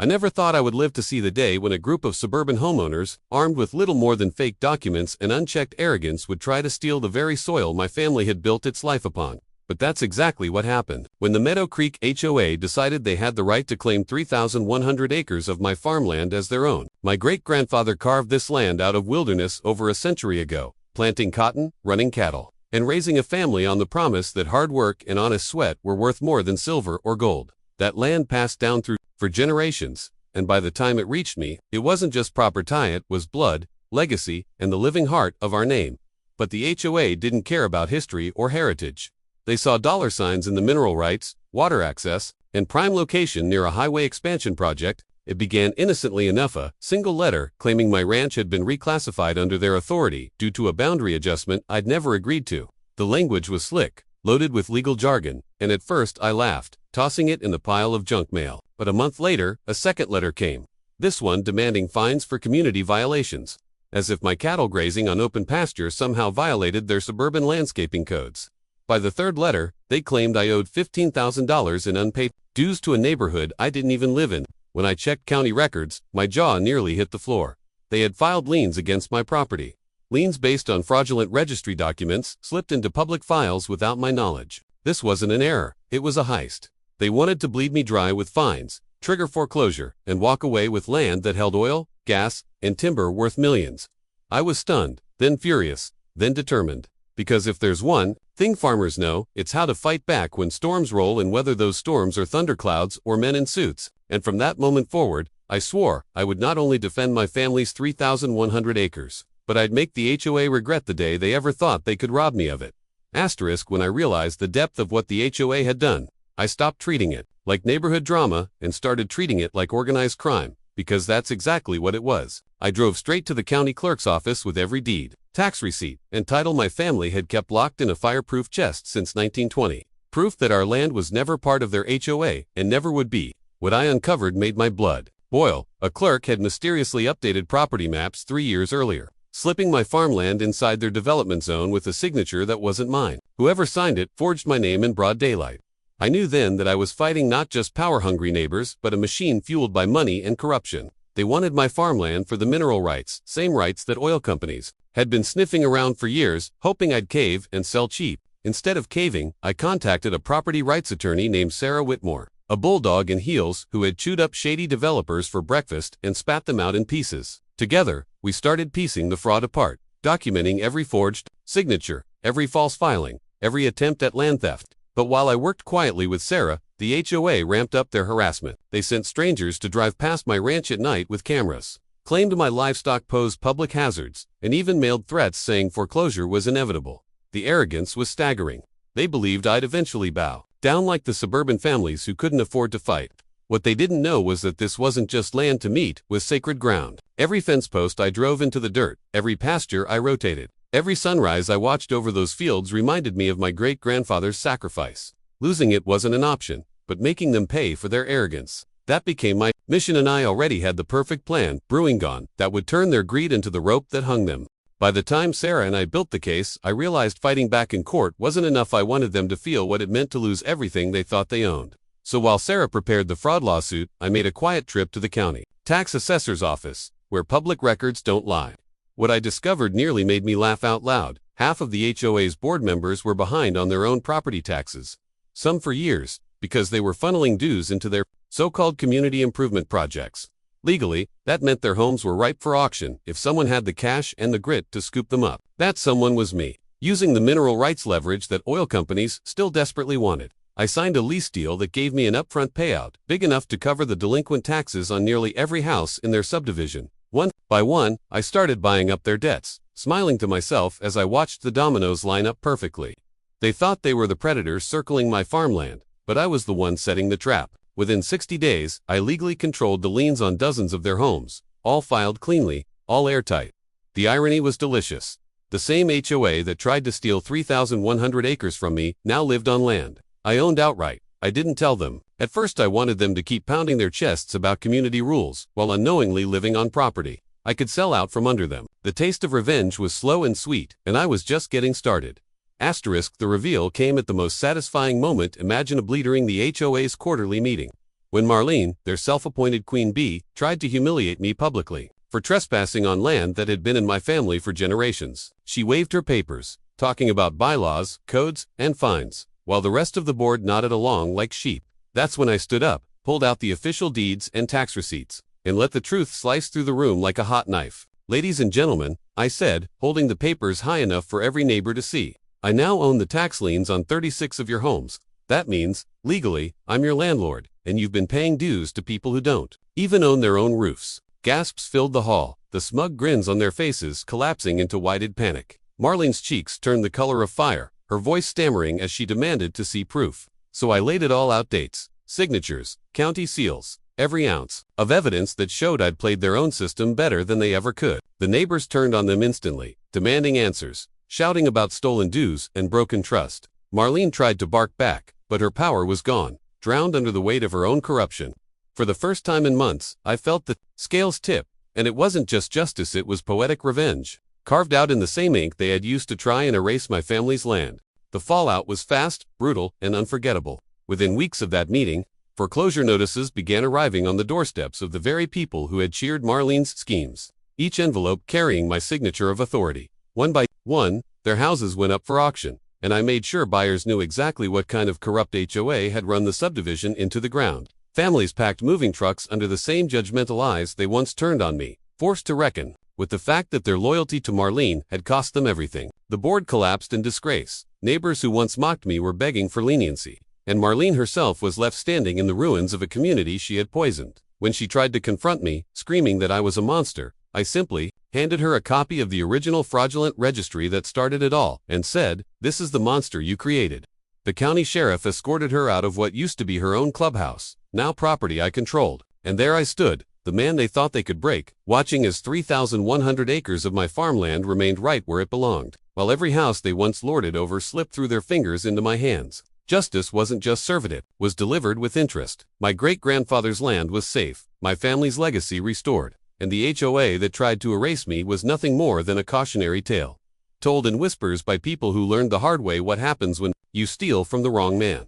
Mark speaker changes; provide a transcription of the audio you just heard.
Speaker 1: I never thought I would live to see the day when a group of suburban homeowners, armed with little more than fake documents and unchecked arrogance, would try to steal the very soil my family had built its life upon. But that's exactly what happened. When the Meadow Creek HOA decided they had the right to claim 3,100 acres of my farmland as their own, my great-grandfather carved this land out of wilderness over a century ago, planting cotton, running cattle, and raising a family on the promise that hard work and honest sweat were worth more than silver or gold. That land passed down through for generations, and by the time it reached me, it wasn't just proper tie, it was blood, legacy, and the living heart of our name. But the HOA didn't care about history or heritage. They saw dollar signs in the mineral rights, water access, and prime location near a highway expansion project. It began innocently enough, a single letter claiming my ranch had been reclassified under their authority due to a boundary adjustment I'd never agreed to. The language was slick, loaded with legal jargon, and at first I laughed, tossing it in the pile of junk mail. But a month later, a second letter came, this one demanding fines for community violations, as if my cattle grazing on open pasture somehow violated their suburban landscaping codes. By the third letter, they claimed I owed $15,000 in unpaid dues to a neighborhood I didn't even live in. When I checked county records, my jaw nearly hit the floor. They had filed liens against my property. Liens based on fraudulent registry documents slipped into public files without my knowledge. This wasn't an error, it was a heist. They wanted to bleed me dry with fines, trigger foreclosure, and walk away with land that held oil, gas, and timber worth millions. I was stunned, then furious, then determined. Because if there's one thing farmers know, it's how to fight back when storms roll, and whether those storms are thunderclouds or men in suits. And from that moment forward, I swore I would not only defend my family's 3,100 acres, but I'd make the HOA regret the day they ever thought they could rob me of it. Asterisk, when I realized the depth of what the HOA had done, I stopped treating it like neighborhood drama and started treating it like organized crime, because that's exactly what it was. I drove straight to the county clerk's office with every deed, tax receipt, and title my family had kept locked in a fireproof chest since 1920. Proof that our land was never part of their HOA and never would be. What I uncovered made my blood boil. A clerk had mysteriously updated property maps 3 years earlier, slipping my farmland inside their development zone with a signature that wasn't mine. Whoever signed it forged my name in broad daylight. I knew then that I was fighting not just power-hungry neighbors, but a machine fueled by money and corruption. They wanted my farmland for the mineral rights, same rights that oil companies had been sniffing around for years, hoping I'd cave and sell cheap. Instead of caving, I contacted a property rights attorney named Sarah Whitmore, a bulldog in heels who had chewed up shady developers for breakfast and spat them out in pieces. Together, we started piecing the fraud apart, documenting every forged signature, every false filing, every attempt at land theft. But while I worked quietly with Sarah, the HOA ramped up their harassment. They sent strangers to drive past my ranch at night with cameras, claimed my livestock posed public hazards, and even mailed threats saying foreclosure was inevitable. The arrogance was staggering. They believed I'd eventually bow down like the suburban families who couldn't afford to fight. What they didn't know was that this wasn't just land to meet with sacred ground. Every fence post I drove into the dirt, every pasture I rotated, every sunrise I watched over those fields reminded me of my great-grandfather's sacrifice. Losing it wasn't an option, but making them pay for their arrogance. That became my mission, and I already had the perfect plan brewing gone that would turn their greed into the rope that hung them. By the time Sarah and I built the case, I realized fighting back in court wasn't enough. I wanted them to feel what it meant to lose everything they thought they owned. So while Sarah prepared the fraud lawsuit, I made a quiet trip to the county tax assessor's office, where public records don't lie. What I discovered nearly made me laugh out loud. Half of the HOA's board members were behind on their own property taxes, some for years, because they were funneling dues into their so-called community improvement projects. Legally, that meant their homes were ripe for auction if someone had the cash and the grit to scoop them up. That someone was me, using the mineral rights leverage that oil companies still desperately wanted. I signed a lease deal that gave me an upfront payout, big enough to cover the delinquent taxes on nearly every house in their subdivision. One by one, I started buying up their debts, smiling to myself as I watched the dominoes line up perfectly. They thought they were the predators circling my farmland, but I was the one setting the trap. Within 60 days, I legally controlled the liens on dozens of their homes, all filed cleanly, all airtight. The irony was delicious. The same HOA that tried to steal 3,100 acres from me now lived on land I owned outright. I didn't tell them. At first I wanted them to keep pounding their chests about community rules, while unknowingly living on property I could sell out from under them. The taste of revenge was slow and sweet, and I was just getting started. Asterisk, the reveal came at the most satisfying moment imaginably during the HOA's quarterly meeting. when Marlene, their self-appointed queen bee, tried to humiliate me publicly for trespassing on land that had been in my family for generations. She waved her papers, talking about bylaws, codes, and fines, while the rest of the board nodded along like sheep. That's when I stood up, pulled out the official deeds and tax receipts, and let the truth slice through the room like a hot knife. "Ladies and gentlemen," I said, holding the papers high enough for every neighbor to see, "I now own the tax liens on 36 of your homes. That means, legally, I'm your landlord, and you've been paying dues to people who don't even own their own roofs." Gasps filled the hall, the smug grins on their faces collapsing into whited panic. Marlene's cheeks turned the color of fire, her voice stammering as she demanded to see proof. So I laid it all out: dates, signatures, county seals, every ounce of evidence that showed I'd played their own system better than they ever could. The neighbors turned on them instantly, demanding answers, shouting about stolen dues and broken trust. Marlene tried to bark back, but her power was gone, drowned under the weight of her own corruption. For the first time in months, I felt the scales tip, and it wasn't just justice, it was poetic revenge, carved out in the same ink they had used to try and erase my family's land. The fallout was fast, brutal, and unforgettable. Within weeks of that meeting, foreclosure notices began arriving on the doorsteps of the very people who had cheered Marlene's schemes, each envelope carrying my signature of authority. One by one, their houses went up for auction, and I made sure buyers knew exactly what kind of corrupt HOA had run the subdivision into the ground. Families packed moving trucks under the same judgmental eyes they once turned on me, forced to reckon with the fact that their loyalty to Marlene had cost them everything. The board collapsed in disgrace. Neighbors who once mocked me were begging for leniency, and Marlene herself was left standing in the ruins of a community she had poisoned. When she tried to confront me, screaming that I was a monster, I simply handed her a copy of the original fraudulent registry that started it all, and said, "This is the monster you created." The county sheriff escorted her out of what used to be her own clubhouse, now property I controlled, and there I stood, the man they thought they could break, watching as 3,100 acres of my farmland remained right where it belonged, while every house they once lorded over slipped through their fingers into my hands. Justice wasn't just served, it was delivered with interest. My great-grandfather's land was safe, my family's legacy restored, and the HOA that tried to erase me was nothing more than a cautionary tale, told in whispers by people who learned the hard way what happens when you steal from the wrong man.